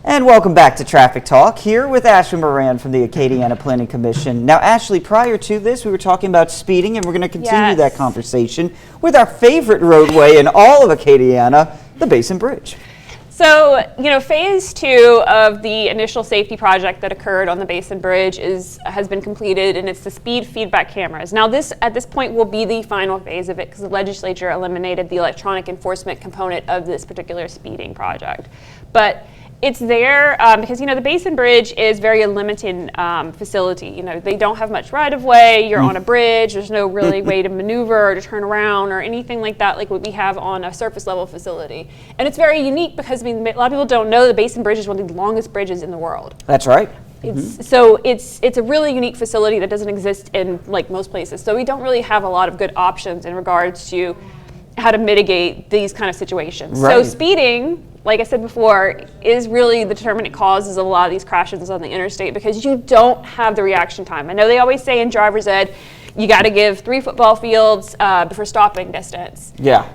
And welcome back to Traffic Talk, here with Ashley Moran from the Acadiana Planning Commission. Now, Ashley, prior to this, we were talking about speeding, and we're going to continue that conversation with our favorite roadway in all of Acadiana, the Basin Bridge. So, phase 2 of the initial safety project that occurred on the Basin Bridge has been completed, and it's the speed feedback cameras. Now, at this point will be the final phase of it because the legislature eliminated the electronic enforcement component of this particular speeding project. But it's there because, the Basin Bridge is very limited facility. They don't have much right-of-way. You're on a bridge. There's no really way to maneuver or to turn around or anything like that, like what we have on a surface-level facility. And it's very unique because, a lot of people don't know the Basin Bridge is one of the longest bridges in the world. That's right. So it's a really unique facility that doesn't exist in most places. So we don't really have a lot of good options in regards to how to mitigate these kind of situations. Right. So speeding, like I said before, is really the determinant causes of a lot of these crashes on the interstate because you don't have the reaction time. I know they always say in driver's ed, you got to give 3 football fields for stopping distance. Yeah,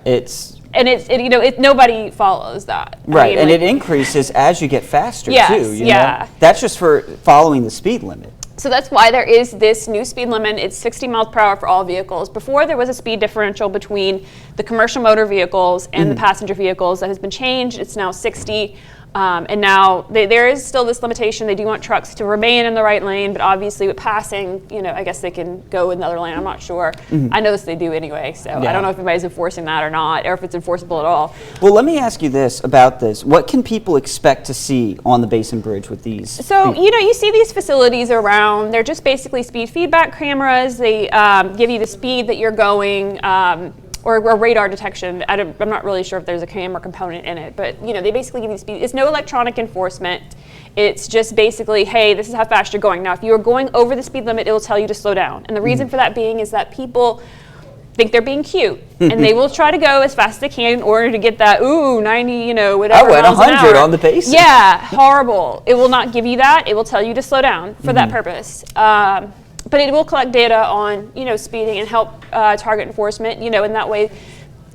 nobody follows that. Right, and it increases as you get faster too. Yeah. That's just for following the speed limit. So that's why there is this new speed limit. It's 60 miles per hour for all vehicles. Before, there was a speed differential between the commercial motor vehicles and the passenger vehicles that has been changed. It's now 60. And now there is still this limitation. They do want trucks to remain in the right lane, but obviously with passing, I guess they can go in another lane. I'm not sure. I know they do anyway, so I don't know if anybody's enforcing that or not, or if it's enforceable at all. Well, let me ask you this about this. What can people expect to see on the Basin Bridge with these? So, you see these facilities around. They're just basically speed feedback cameras. They give you the speed that you're going, or radar detection. I'm not really sure if there's a camera component in it, but they basically give you speed. It's no electronic enforcement. It's just basically, hey, this is how fast you're going. Now, if you are going over the speed limit, it will tell you to slow down. And the reason for that being is that people think they're being cute, and they will try to go as fast as they can in order to get that 90, whatever. I went 100 on the Basin. Yeah, horrible. It will not give you that. It will tell you to slow down for that purpose. But it will collect data on, speeding and help target enforcement, and that way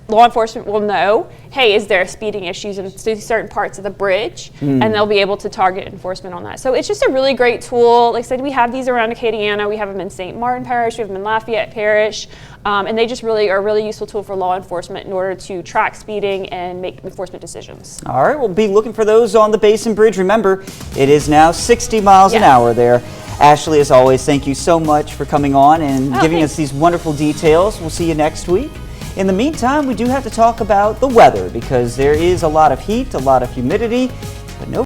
law enforcement will know, hey, is there speeding issues in certain parts of the bridge? And they'll be able to target enforcement on that. So it's just a really great tool. Like I said, we have these around Acadiana. We have them in St. Martin Parish. We have them in Lafayette Parish. And they just really are a really useful tool for law enforcement in order to track speeding and make enforcement decisions. All right, we'll be looking for those on the Basin Bridge. Remember, it is now 60 miles an hour there. Ashley, as always, thank you so much for coming on and giving us these wonderful details. We'll see you next week. In the meantime, we do have to talk about the weather because there is a lot of heat, a lot of humidity, but no